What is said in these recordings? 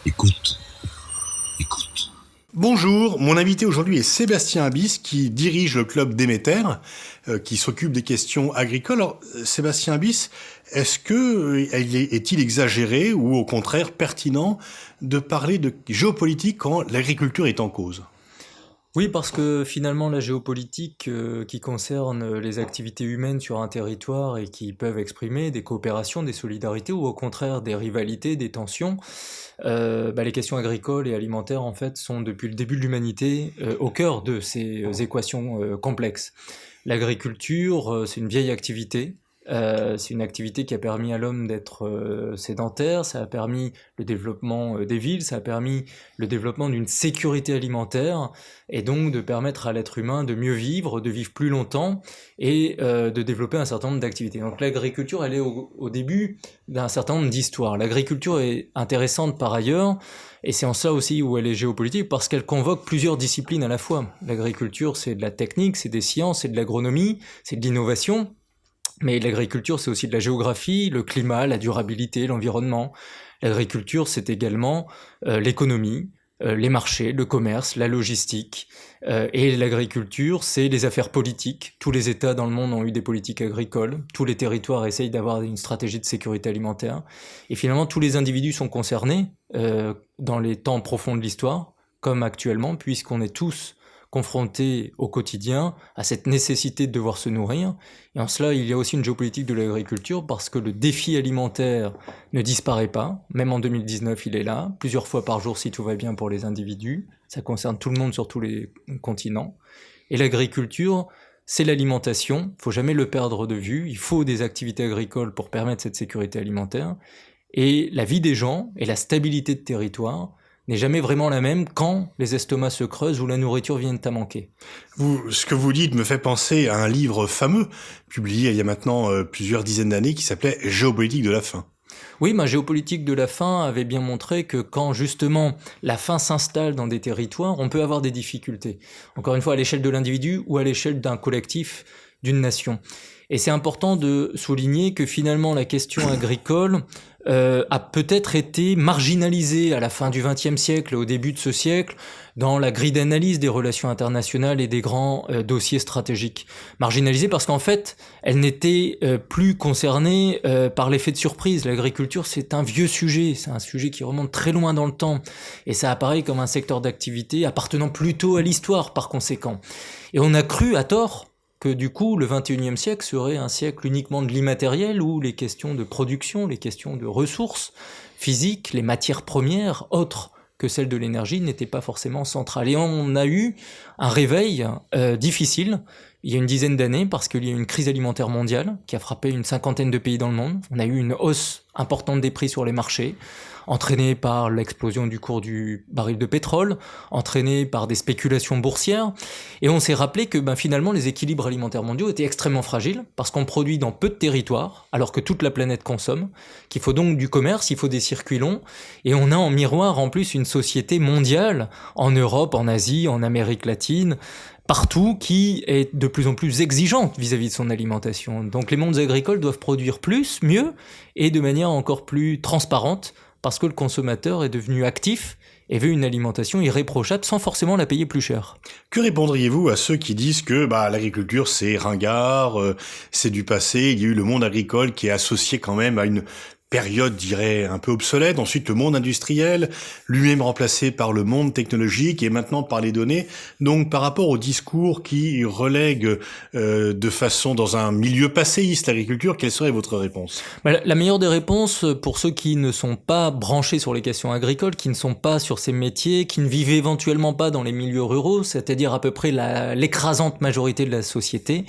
Écoute, écoute. Bonjour, mon invité aujourd'hui est Sébastien Abyss qui dirige le club Déméter, qui s'occupe des questions agricoles. Alors, Sébastien Abyss, est-il exagéré ou au contraire pertinent de parler de géopolitique quand l'agriculture est en cause ? Oui, parce que finalement, la géopolitique qui concerne les activités humaines sur un territoire et qui peuvent exprimer des coopérations, des solidarités ou au contraire des rivalités, des tensions, les questions agricoles et alimentaires en fait sont depuis le début de l'humanité au cœur de ces équations complexes. L'agriculture, c'est une vieille activité. C'est une activité qui a permis à l'homme d'être sédentaire, ça a permis le développement des villes, ça a permis le développement d'une sécurité alimentaire et donc de permettre à l'être humain de mieux vivre, de vivre plus longtemps et de développer un certain nombre d'activités. Donc l'agriculture, elle est au début d'un certain nombre d'histoires. L'agriculture est intéressante par ailleurs et c'est en ça aussi où elle est géopolitique parce qu'elle convoque plusieurs disciplines à la fois. L'agriculture, c'est de la technique, c'est des sciences, c'est de l'agronomie, c'est de l'innovation. Mais l'agriculture, c'est aussi de la géographie, le climat, la durabilité, l'environnement. L'agriculture, c'est également l'économie, les marchés, le commerce, la logistique. Et l'agriculture, c'est les affaires politiques. Tous les États dans le monde ont eu des politiques agricoles. Tous les territoires essayent d'avoir une stratégie de sécurité alimentaire. Et finalement, tous les individus sont concernés dans les temps profonds de l'histoire, comme actuellement, puisqu'on est tous confrontés au quotidien à cette nécessité de devoir se nourrir. Et en cela, il y a aussi une géopolitique de l'agriculture parce que le défi alimentaire ne disparaît pas. Même en 2019, il est là, plusieurs fois par jour si tout va bien pour les individus. Ça concerne tout le monde sur tous les continents. Et l'agriculture, c'est l'alimentation. Il faut jamais le perdre de vue. Il faut des activités agricoles pour permettre cette sécurité alimentaire. Et la vie des gens et la stabilité de territoire n'est jamais vraiment la même quand les estomacs se creusent ou la nourriture vient à manquer. Ce que vous dites me fait penser à un livre fameux, publié il y a maintenant plusieurs dizaines d'années, qui s'appelait « Géopolitique de la faim ». Oui, ma géopolitique de la faim avait bien montré que quand justement la faim s'installe dans des territoires, on peut avoir des difficultés. Encore une fois, à l'échelle de l'individu ou à l'échelle d'un collectif, d'une nation. Et c'est important de souligner que finalement la question agricole a peut-être été marginalisée à la fin du XXe siècle, au début de ce siècle, dans la grille d'analyse des relations internationales et des grands dossiers stratégiques. Marginalisée parce qu'en fait, elle n'était plus concernée par l'effet de surprise. L'agriculture, c'est un vieux sujet, c'est un sujet qui remonte très loin dans le temps, et ça apparaît comme un secteur d'activité appartenant plutôt à l'histoire par conséquent. Et on a cru à tort que du coup, le XXIe siècle serait un siècle uniquement de l'immatériel où les questions de production, les questions de ressources physiques, les matières premières, autres que celles de l'énergie, n'étaient pas forcément centrales. Et on a eu un réveil difficile il y a une dizaine d'années parce qu'il y a eu une crise alimentaire mondiale qui a frappé une cinquantaine de pays dans le monde. On a eu une hausse importante des prix sur les marchés, entraînée par l'explosion du cours du baril de pétrole, entraînée par des spéculations boursières. Et on s'est rappelé que finalement les équilibres alimentaires mondiaux étaient extrêmement fragiles parce qu'on produit dans peu de territoires alors que toute la planète consomme, qu'il faut donc du commerce, il faut des circuits longs. Et on a en miroir en plus une société mondiale, en Europe, en Asie, en Amérique latine, partout, qui est de plus en plus exigeante vis-à-vis de son alimentation. Donc les mondes agricoles doivent produire plus, mieux et de manière encore plus transparente parce que le consommateur est devenu actif et veut une alimentation irréprochable sans forcément la payer plus cher. Que répondriez-vous à ceux qui disent que l'agriculture c'est ringard, c'est du passé, il y a eu le monde agricole qui est associé quand même à une période, je dirais, un peu obsolète, ensuite le monde industriel, lui-même remplacé par le monde technologique et maintenant par les données. Donc par rapport au discours qui relègue de façon dans un milieu passéiste l'agriculture, quelle serait votre réponse ? La meilleure des réponses pour ceux qui ne sont pas branchés sur les questions agricoles, qui ne sont pas sur ces métiers, qui ne vivent éventuellement pas dans les milieux ruraux, c'est-à-dire à peu près l'écrasante majorité de la société,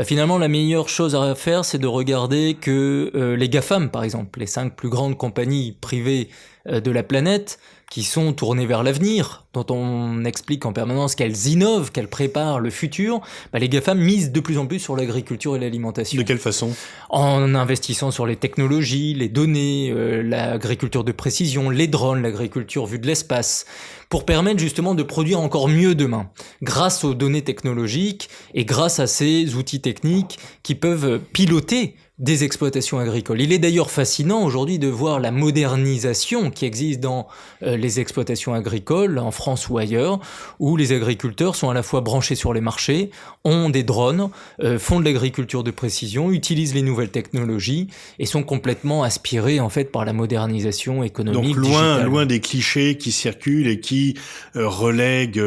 finalement la meilleure chose à faire c'est de regarder que les GAFAM par exemple, les 5 plus grandes compagnies privées de la planète, qui sont tournées vers l'avenir, dont on explique en permanence qu'elles innovent, qu'elles préparent le futur, les GAFAM misent de plus en plus sur l'agriculture et l'alimentation. De quelle façon ? En investissant sur les technologies, les données, l'agriculture de précision, les drones, l'agriculture vue de l'espace, pour permettre justement de produire encore mieux demain, grâce aux données technologiques et grâce à ces outils techniques qui peuvent piloter des exploitations agricoles. Il est d'ailleurs fascinant aujourd'hui de voir la modernisation qui existe dans les exploitations agricoles, en France ou ailleurs, où les agriculteurs sont à la fois branchés sur les marchés, ont des drones, font de l'agriculture de précision, utilisent les nouvelles technologies et sont complètement aspirés en fait par la modernisation économique. Donc digitale. loin des clichés qui circulent et qui relèguent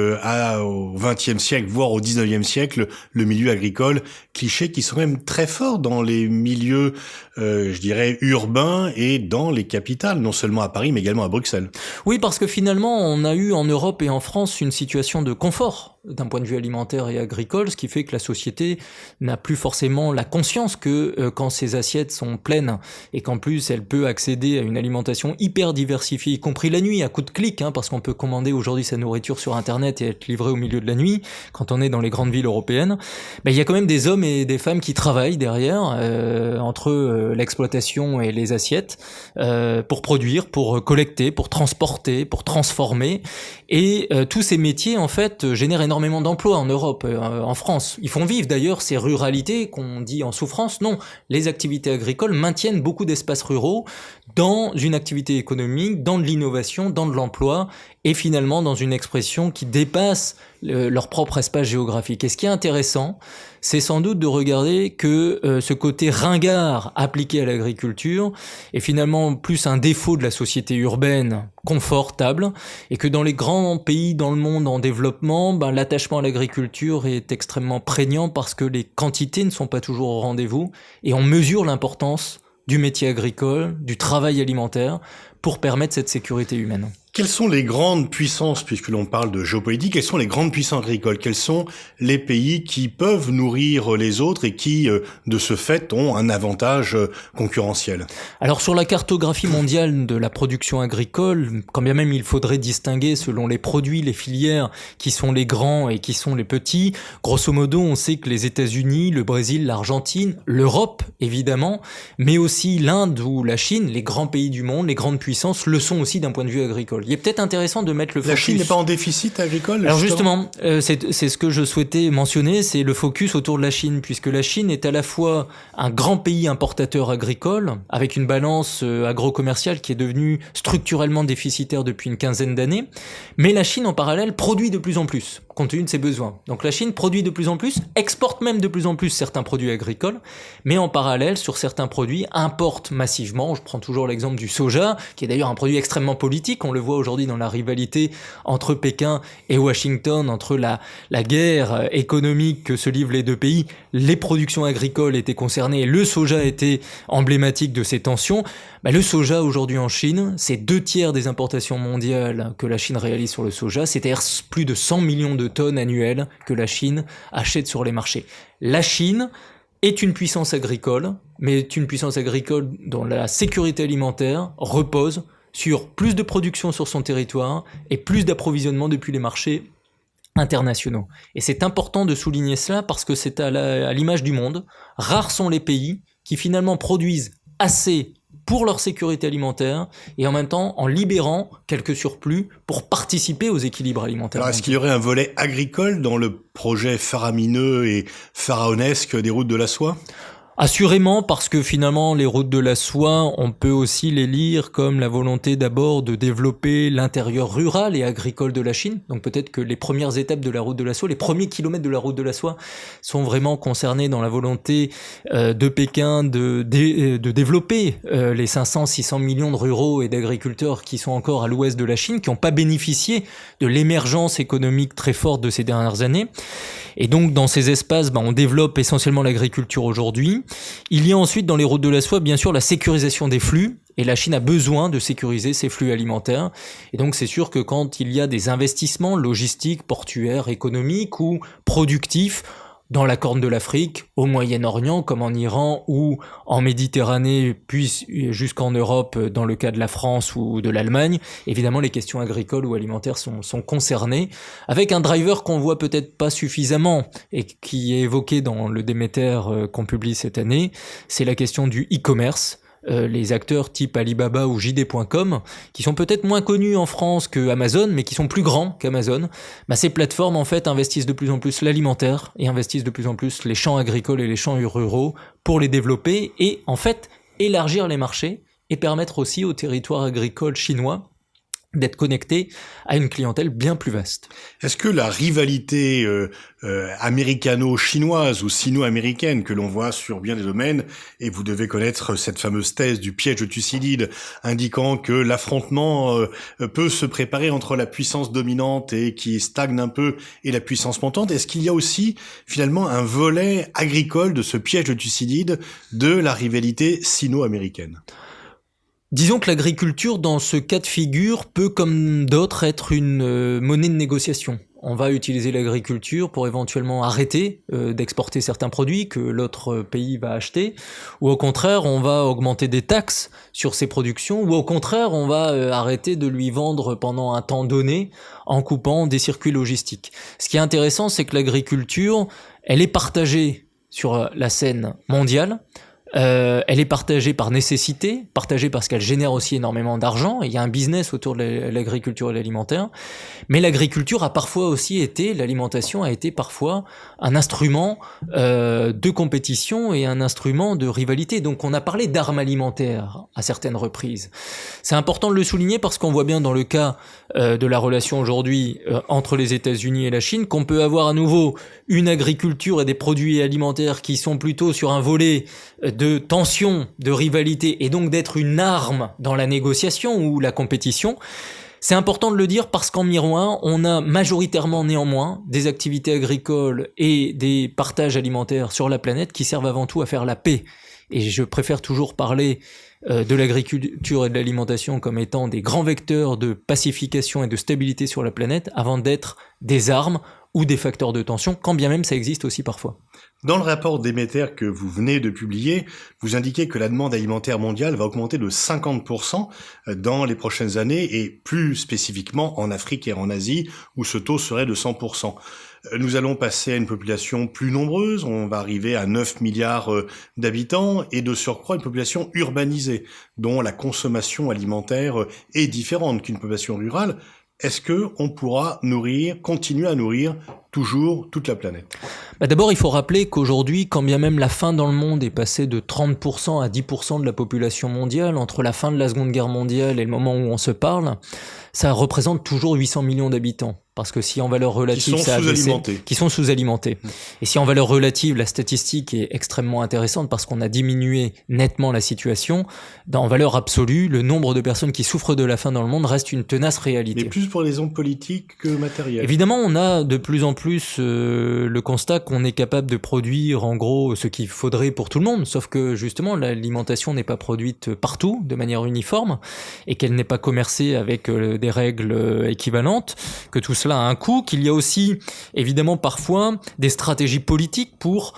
au XXe siècle, voire au XIXe siècle, le milieu agricole. Clichés qui sont même très forts dans les milieux, je dirais, urbains et dans les capitales, non seulement à Paris, mais également à Bruxelles. Oui, parce que finalement, on a eu en Europe et en France une situation de confort d'un point de vue alimentaire et agricole, ce qui fait que la société n'a plus forcément la conscience que quand ses assiettes sont pleines et qu'en plus elle peut accéder à une alimentation hyper diversifiée, y compris la nuit, à coup de clic, parce qu'on peut commander aujourd'hui sa nourriture sur Internet et être livré au milieu de la nuit, quand on est dans les grandes villes européennes, il y a quand même des hommes et des femmes qui travaillent derrière, entre l'exploitation et les assiettes, pour produire, pour collecter, pour transporter, pour transformer, et tous ces métiers en fait génèrent énormément d'emplois en Europe, en France. Ils font vivre d'ailleurs ces ruralités qu'on dit en souffrance. Non, les activités agricoles maintiennent beaucoup d'espaces ruraux dans une activité économique, dans de l'innovation, dans de l'emploi et finalement dans une expression qui dépasse leur propre espace géographique. Et ce qui est intéressant, c'est sans doute de regarder que ce côté ringard appliqué à l'agriculture est finalement plus un défaut de la société urbaine confortable et que dans les grands pays dans le monde en développement, l'attachement à l'agriculture est extrêmement prégnant parce que les quantités ne sont pas toujours au rendez-vous et on mesure l'importance du métier agricole, du travail alimentaire pour permettre cette sécurité humaine. Quelles sont les grandes puissances, puisque l'on parle de géopolitique, quelles sont les grandes puissances agricoles? Quels sont les pays qui peuvent nourrir les autres et qui, de ce fait, ont un avantage concurrentiel? Alors sur la cartographie mondiale de la production agricole, quand bien même il faudrait distinguer selon les produits, les filières, qui sont les grands et qui sont les petits, grosso modo on sait que les États-Unis, le Brésil, l'Argentine, l'Europe évidemment, mais aussi l'Inde ou la Chine, les grands pays du monde, les grandes puissances, le sont aussi d'un point de vue agricole. Il est peut-être intéressant de mettre le focus... La Chine n'est pas en déficit agricole? Alors justement, c'est ce que je souhaitais mentionner, c'est le focus autour de la Chine, puisque la Chine est à la fois un grand pays importateur agricole, avec une balance agro-commerciale qui est devenue structurellement déficitaire depuis une quinzaine d'années, mais la Chine en parallèle produit de plus en plus, compte tenu de ses besoins. Donc la Chine produit de plus en plus, exporte même de plus en plus certains produits agricoles, mais en parallèle, sur certains produits, importe massivement. Je prends toujours l'exemple du soja, qui est d'ailleurs un produit extrêmement politique, on le voit aujourd'hui dans la rivalité entre Pékin et Washington, entre la guerre économique que se livrent les deux pays. Les productions agricoles étaient concernées et le soja était emblématique de ces tensions. Le soja aujourd'hui en Chine, c'est 2/3 des importations mondiales que la Chine réalise sur le soja, c'est-à-dire plus de 100 millions de tonnes annuelles que la Chine achète sur les marchés. La Chine est une puissance agricole, mais est une puissance agricole dont la sécurité alimentaire repose sur plus de production sur son territoire et plus d'approvisionnement depuis les marchés internationaux. Et c'est important de souligner cela parce que c'est à l'image du monde. Rares sont les pays qui finalement produisent assez pour leur sécurité alimentaire et en même temps en libérant quelques surplus pour participer aux équilibres alimentaires. Alors est-ce qu'il y aurait un volet agricole dans le projet faramineux et pharaonesque des routes de la soie ? Assurément, parce que finalement, les routes de la soie, on peut aussi les lire comme la volonté d'abord de développer l'intérieur rural et agricole de la Chine. Donc peut-être que les premières étapes de la route de la soie, les premiers kilomètres de la route de la soie sont vraiment concernés dans la volonté de Pékin de développer les 500-600 millions de ruraux et d'agriculteurs qui sont encore à l'ouest de la Chine, qui n'ont pas bénéficié de l'émergence économique très forte de ces dernières années. Et donc dans ces espaces, on développe essentiellement l'agriculture aujourd'hui. Il y a ensuite dans les routes de la soie, bien sûr, la sécurisation des flux. Et la Chine a besoin de sécuriser ses flux alimentaires. Et donc c'est sûr que quand il y a des investissements logistiques, portuaires, économiques ou productifs, dans la Corne de l'Afrique, au Moyen-Orient, comme en Iran, ou en Méditerranée, puis jusqu'en Europe, dans le cas de la France ou de l'Allemagne, évidemment les questions agricoles ou alimentaires sont concernées, avec un driver qu'on voit peut-être pas suffisamment, et qui est évoqué dans le Déméter qu'on publie cette année, c'est la question du e-commerce. les acteurs type Alibaba ou JD.com, qui sont peut-être moins connus en France que Amazon, mais qui sont plus grands qu'Amazon, ces plateformes en fait investissent de plus en plus l'alimentaire et investissent de plus en plus les champs agricoles et les champs ruraux pour les développer et en fait élargir les marchés et permettre aussi au territoire agricole chinois d'être connecté à une clientèle bien plus vaste. Est-ce que la rivalité américano-chinoise ou sino-américaine que l'on voit sur bien des domaines, et vous devez connaître cette fameuse thèse du piège de Thucydide, indiquant que l'affrontement peut se préparer entre la puissance dominante et qui stagne un peu et la puissance montante, est-ce qu'il y a aussi finalement un volet agricole de ce piège de Thucydide de la rivalité sino-américaine ? Disons que l'agriculture, dans ce cas de figure, peut, comme d'autres, être une monnaie de négociation. On va utiliser l'agriculture pour éventuellement arrêter d'exporter certains produits que l'autre pays va acheter, ou au contraire, on va augmenter des taxes sur ses productions, ou au contraire, on va arrêter de lui vendre pendant un temps donné en coupant des circuits logistiques. Ce qui est intéressant, c'est que l'agriculture, elle est partagée sur la scène mondiale. Elle est partagée par nécessité, partagée parce qu'elle génère aussi énormément d'argent. Il y a un business autour de l'agriculture et l'alimentaire. Mais l'agriculture a parfois aussi été, l'alimentation a été parfois un instrument de compétition et un instrument de rivalité. Donc on a parlé d'armes alimentaires à certaines reprises. C'est important de le souligner parce qu'on voit bien dans le cas de la relation aujourd'hui entre les États-Unis et la Chine qu'on peut avoir à nouveau une agriculture et des produits alimentaires qui sont plutôt sur un volet de tension, de rivalité et donc d'être une arme dans la négociation ou la compétition. C'est important de le dire parce qu'en miroir, on a majoritairement néanmoins des activités agricoles et des partages alimentaires sur la planète qui servent avant tout à faire la paix. Et je préfère toujours parler de l'agriculture et de l'alimentation comme étant des grands vecteurs de pacification et de stabilité sur la planète avant d'être des armes ou des facteurs de tension, quand bien même ça existe aussi parfois. Dans le rapport Demeter que vous venez de publier, vous indiquez que la demande alimentaire mondiale va augmenter de 50% dans les prochaines années et plus spécifiquement en Afrique et en Asie où ce taux serait de 100%. Nous allons passer à une population plus nombreuse, on va arriver à 9 milliards d'habitants et de surcroît une population urbanisée dont la consommation alimentaire est différente qu'une population rurale. Est-ce que on pourra continuer à nourrir toujours toute la planète ? D'abord, il faut rappeler qu'aujourd'hui, quand bien même la faim dans le monde est passée de 30% à 10% de la population mondiale, entre la fin de la Seconde Guerre mondiale et le moment où on se parle, ça représente toujours 800 millions d'habitants. Parce que si en valeur relative, qui sont sous-alimentés. Et si en valeur relative, la statistique est extrêmement intéressante parce qu'on a diminué nettement la situation, en valeur absolue, le nombre de personnes qui souffrent de la faim dans le monde reste une tenace réalité. Mais plus pour les raisons politiques que matérielles. Évidemment, on a de plus en plus le constat qu'on est capable de produire en gros ce qu'il faudrait pour tout le monde, sauf que justement l'alimentation n'est pas produite partout de manière uniforme et qu'elle n'est pas commercée avec des règles équivalentes, que tout cela a un coût, qu'il y a aussi évidemment parfois des stratégies politiques pour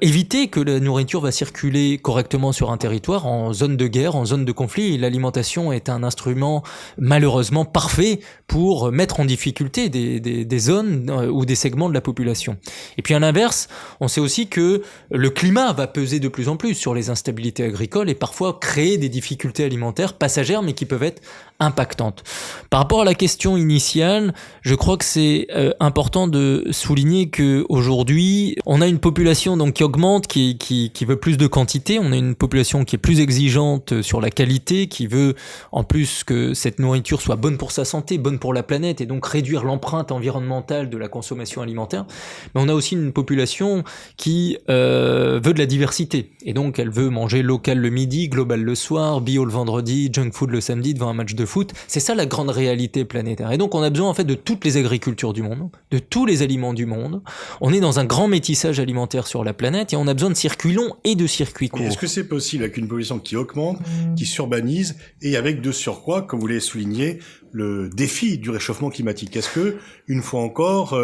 éviter que la nourriture va circuler correctement sur un territoire en zone de guerre, en zone de conflit. Et l'alimentation est un instrument malheureusement parfait pour mettre en difficulté des zones ou des segments de la population. Et puis à l'inverse, on sait aussi que le climat va peser de plus en plus sur les instabilités agricoles et parfois créer des difficultés alimentaires passagères mais qui peuvent être impactantes. Par rapport à la question initiale, je crois que c'est important de souligner que aujourd'hui, on a une population donc qui augmente, qui veut plus de quantité. On a une population qui est plus exigeante sur la qualité, qui veut en plus que cette nourriture soit bonne pour sa santé, bonne pour la planète, et donc réduire l'empreinte environnementale de la consommation alimentaire. Mais on a aussi une population qui veut de la diversité, et donc elle veut manger local le midi, global le soir, bio le vendredi, junk food le samedi devant un match de foot. C'est ça la grande réalité planétaire. Et donc on a besoin en fait de toutes les agricultures du monde, de tous les aliments du monde. On est dans un grand métissage alimentaire sur la planète et on a besoin de circuits longs et de circuits courts. Mais est-ce que c'est possible avec une population qui augmente, qui s'urbanise et avec de surcroît, comme vous l'avez souligné, le défi du réchauffement climatique? Est-ce que, une fois encore,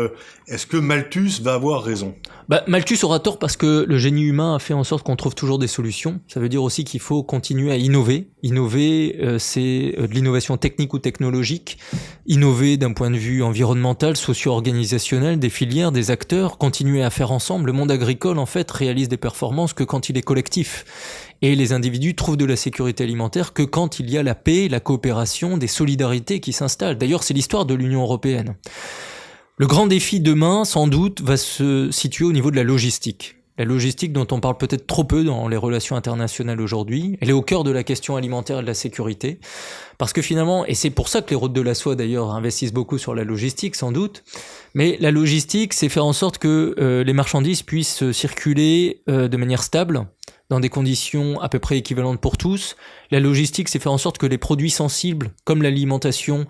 est-ce que Malthus va avoir raison? Malthus aura tort parce que le génie humain a fait en sorte qu'on trouve toujours des solutions. Ça veut dire aussi qu'il faut continuer à innover. Innover, c'est de l'innovation technique ou technologique. Innover d'un point de vue environnemental, socio-organisationnel, des filières, des acteurs. Continuer à faire ensemble. Le monde agricole, en fait, réalise des performances que quand il est collectif. et les individus trouvent de la sécurité alimentaire que quand il y a la paix, la coopération, des solidarités qui s'installent. D'ailleurs, c'est l'histoire de l'Union européenne. Le grand défi demain, sans doute, va se situer au niveau de la logistique. La logistique dont on parle peut-être trop peu dans les relations internationales aujourd'hui, elle est au cœur de la question alimentaire et de la sécurité. Parce que finalement, et c'est pour ça que les routes de la soie d'ailleurs investissent beaucoup sur la logistique sans doute, mais la logistique, c'est faire en sorte que les marchandises puissent circuler de manière stable, dans des conditions à peu près équivalentes pour tous. La logistique, c'est faire en sorte que les produits sensibles, comme l'alimentation,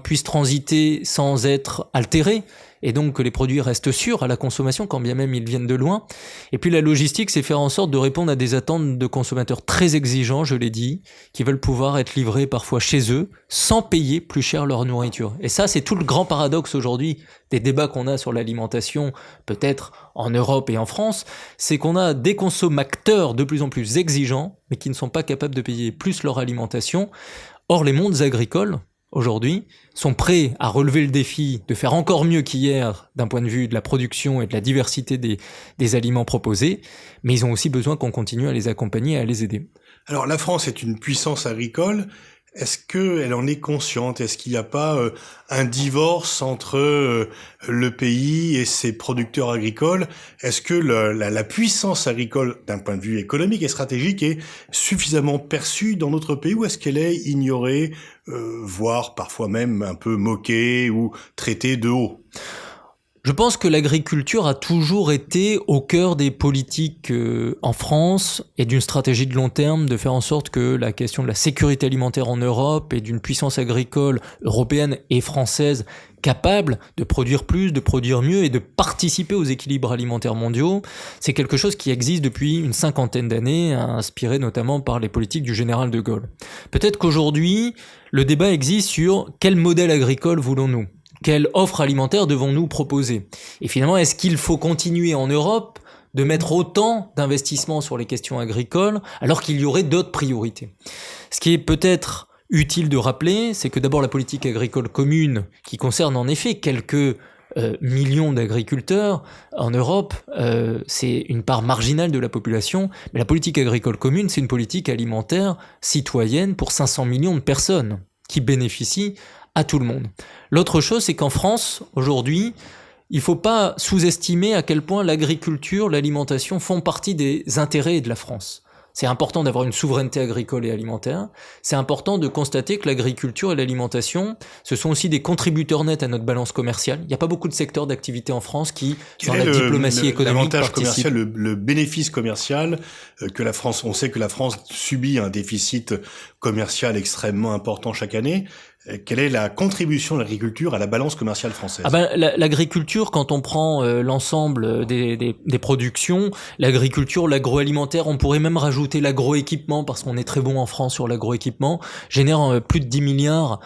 puissent transiter sans être altérés, et donc que les produits restent sûrs à la consommation, quand bien même ils viennent de loin. Et puis la logistique, c'est faire en sorte de répondre à des attentes de consommateurs très exigeants, je l'ai dit, qui veulent pouvoir être livrés parfois chez eux, sans payer plus cher leur nourriture. Et ça, c'est tout le grand paradoxe aujourd'hui des débats qu'on a sur l'alimentation, peut-être en Europe et en France, c'est qu'on a des consommateurs de plus en plus exigeants, mais qui ne sont pas capables de payer plus leur alimentation. Or, les mondes agricoles, aujourd'hui, sont prêts à relever le défi de faire encore mieux qu'hier d'un point de vue de la production et de la diversité des aliments proposés, mais ils ont aussi besoin qu'on continue à les accompagner et à les aider. Alors la France est une puissance agricole. Est-ce qu'elle en est consciente? Est-ce qu'il n'y a pas un divorce entre le pays et ses producteurs agricoles? Est-ce que la puissance agricole, d'un point de vue économique et stratégique, est suffisamment perçue dans notre pays, ou est-ce qu'elle est ignorée, voire parfois même un peu moquée ou traitée de haut? Je pense que l'agriculture a toujours été au cœur des politiques en France et d'une stratégie de long terme de faire en sorte que la question de la sécurité alimentaire en Europe et d'une puissance agricole européenne et française capable de produire plus, de produire mieux et de participer aux équilibres alimentaires mondiaux, c'est quelque chose qui existe depuis une 50aine d'années, inspiré notamment par les politiques du général de Gaulle. Peut-être qu'aujourd'hui, le débat existe sur quel modèle agricole voulons-nous ? Quelle offre alimentaire devons-nous proposer? Et finalement, est-ce qu'il faut continuer en Europe de mettre autant d'investissements sur les questions agricoles alors qu'il y aurait d'autres priorités? Ce qui est peut-être utile de rappeler, c'est que d'abord la politique agricole commune, qui concerne en effet quelques millions d'agriculteurs en Europe, c'est une part marginale de la population, mais la politique agricole commune, c'est une politique alimentaire citoyenne pour 500 millions de personnes qui bénéficient à tout le monde. L'autre chose, c'est qu'en France, aujourd'hui, il ne faut pas sous-estimer à quel point l'agriculture, l'alimentation font partie des intérêts de la France. C'est important d'avoir une souveraineté agricole et alimentaire. C'est important de constater que l'agriculture et l'alimentation, ce sont aussi des contributeurs nets à notre balance commerciale. Il n'y a pas beaucoup de secteurs d'activité en France qui, dans la diplomatie économique, l'avantage commercial, le bénéfice commercial que la France, on sait que la France subit un déficit commercial extrêmement important chaque année. Quelle est la contribution de l'agriculture à la balance commerciale française? L'agriculture, quand on prend l'ensemble des productions, l'agriculture, l'agroalimentaire, on pourrait même rajouter l'agroéquipement, parce qu'on est très bon en France sur l'agroéquipement, génère plus de 10 milliards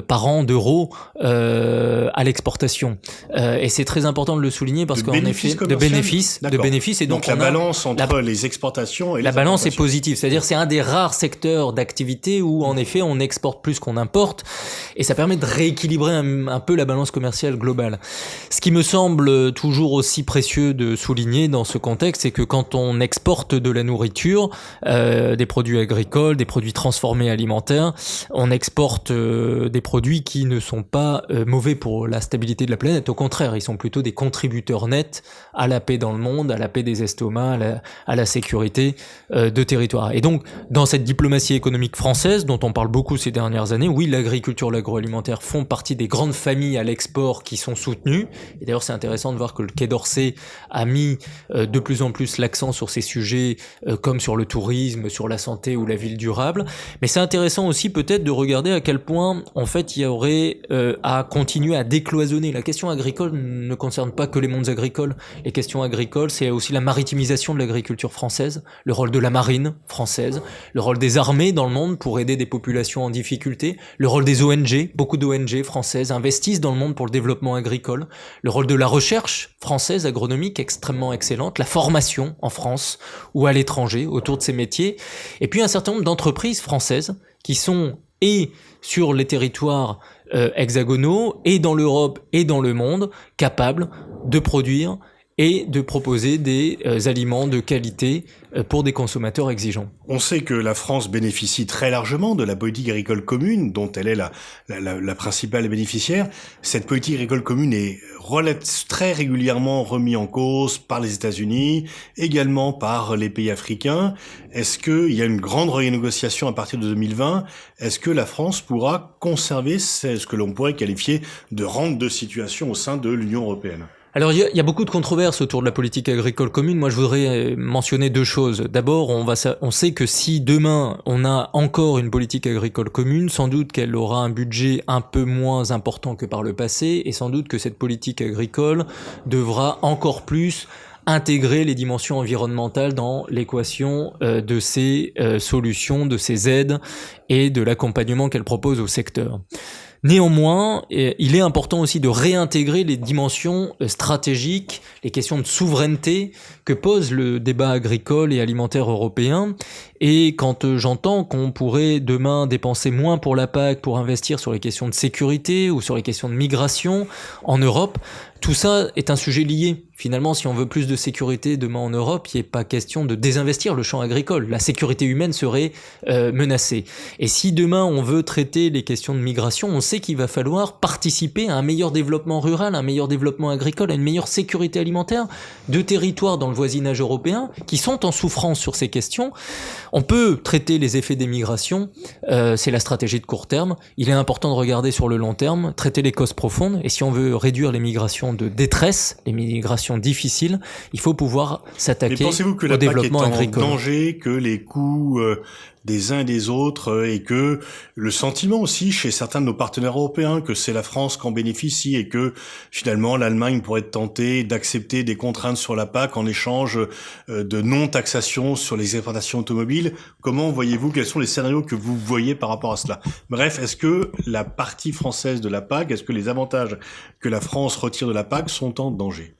par an d'euros à l'exportation. Et c'est très important de le souligner parce qu'en effet, de bénéfices. Et donc la balance entre les exportations et les importations. La balance est positive. C'est-à-dire c'est un des rares secteurs d'activité où en effet on exporte plus qu'on importe. Et ça permet de rééquilibrer un peu la balance commerciale globale. Ce qui me semble toujours aussi précieux de souligner dans ce contexte, c'est que quand on exporte de la nourriture, des produits agricoles, des produits transformés alimentaires, on exporte des produits qui ne sont pas mauvais pour la stabilité de la planète. Au contraire, ils sont plutôt des contributeurs nets à la paix dans le monde, à la paix des estomacs, à la sécurité de territoire. Et donc, dans cette diplomatie économique française, dont on parle beaucoup ces dernières années, oui, l'agriculture, l'agroalimentaire font partie des grandes familles à l'export qui sont soutenues. Et d'ailleurs, c'est intéressant de voir que le Quai d'Orsay a mis de plus en plus l'accent sur ces sujets, comme sur le tourisme, sur la santé ou la ville durable. Mais c'est intéressant aussi peut-être de regarder à quel point, en fait, il y aurait à continuer à décloisonner. La question agricole ne concerne pas que les mondes agricoles. Les questions agricoles, c'est aussi la maritimisation de l'agriculture française, le rôle de la marine française, le rôle des armées dans le monde pour aider des populations en difficulté, le rôle des ONG, beaucoup d'ONG françaises investissent dans le monde pour le développement agricole, le rôle de la recherche française agronomique extrêmement excellente, la formation en France ou à l'étranger autour de ces métiers, et puis un certain nombre d'entreprises françaises qui sont et sur les territoires hexagonaux et dans l'Europe et dans le monde capables de produire et de proposer des aliments de qualité pour des consommateurs exigeants. On sait que la France bénéficie très largement de la politique agricole commune, dont elle est la principale bénéficiaire. Cette politique agricole commune est très régulièrement remise en cause par les États-Unis, également par les pays africains. Est-ce qu'il y a une grande renégociation à partir de 2020? Est-ce que la France pourra conserver ce que l'on pourrait qualifier de rente de situation au sein de l'Union européenne? Alors il y a beaucoup de controverses autour de la politique agricole commune. Moi je voudrais mentionner deux choses. D'abord, on sait que si demain on a encore une politique agricole commune, sans doute qu'elle aura un budget un peu moins important que par le passé, et sans doute que cette politique agricole devra encore plus intégrer les dimensions environnementales dans l'équation de ces solutions, de ces aides et de l'accompagnement qu'elle propose au secteur. Néanmoins, il est important aussi de réintégrer les dimensions stratégiques, les questions de souveraineté que pose le débat agricole et alimentaire européen. Et quand j'entends qu'on pourrait demain dépenser moins pour la PAC pour investir sur les questions de sécurité ou sur les questions de migration en Europe, tout ça est un sujet lié. Finalement, si on veut plus de sécurité demain en Europe, il n'est pas question de désinvestir le champ agricole. La sécurité humaine serait menacée. Et si demain on veut traiter les questions de migration, on sait qu'il va falloir participer à un meilleur développement rural, un meilleur développement agricole, à une meilleure sécurité alimentaire de territoires dans le voisinage européen qui sont en souffrance sur ces questions. On peut traiter les effets des migrations, c'est la stratégie de court terme. Il est important de regarder sur le long terme, traiter les causes profondes. Et si on veut réduire les migrations de détresse, les migrations difficiles, il faut pouvoir s'attaquer au développement agricole. Mais pensez-vous que la PAC est en danger, que les coûts des uns et des autres, et que le sentiment aussi chez certains de nos partenaires européens que c'est la France qui en bénéficie et que finalement l'Allemagne pourrait être tentée d'accepter des contraintes sur la PAC en échange de non-taxation sur les exportations automobiles? Comment voyez-vous, quels sont les scénarios que vous voyez par rapport à cela? Bref, est-ce que la partie française de la PAC, est-ce que les avantages que la France retire de la PAC sont en danger?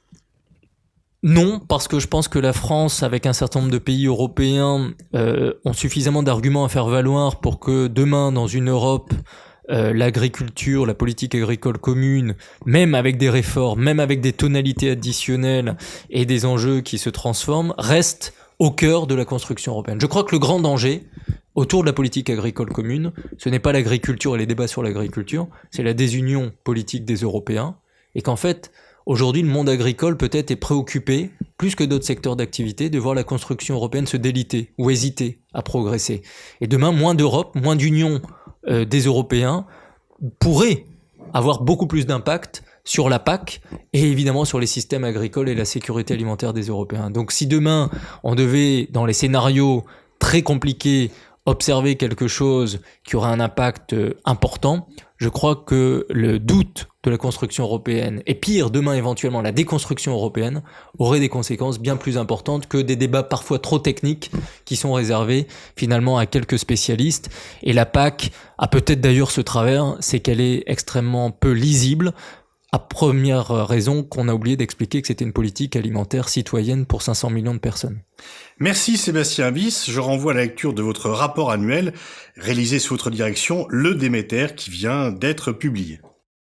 Non, parce que je pense que la France, avec un certain nombre de pays européens, ont suffisamment d'arguments à faire valoir pour que demain, dans une Europe, l'agriculture, la politique agricole commune, même avec des réformes, même avec des tonalités additionnelles et des enjeux qui se transforment, reste au cœur de la construction européenne. Je crois que le grand danger autour de la politique agricole commune, ce n'est pas l'agriculture et les débats sur l'agriculture, c'est la désunion politique des Européens, et qu'en fait, aujourd'hui, le monde agricole peut-être est préoccupé, plus que d'autres secteurs d'activité, de voir la construction européenne se déliter ou hésiter à progresser. Et demain, moins d'Europe, moins d'union des Européens pourrait avoir beaucoup plus d'impact sur la PAC et évidemment sur les systèmes agricoles et la sécurité alimentaire des Européens. Donc si demain, on devait, dans les scénarios très compliqués, observer quelque chose qui aurait un impact important, je crois que le doute de la construction européenne, et pire, demain éventuellement la déconstruction européenne, aurait des conséquences bien plus importantes que des débats parfois trop techniques qui sont réservés finalement à quelques spécialistes. Et la PAC a peut-être d'ailleurs ce travers, c'est qu'elle est extrêmement peu lisible, à première raison qu'on a oublié d'expliquer que c'était une politique alimentaire citoyenne pour 500 millions de personnes. Merci Sébastien Bis. Je renvoie à la lecture de votre rapport annuel réalisé sous votre direction, le Déméter, qui vient d'être publié.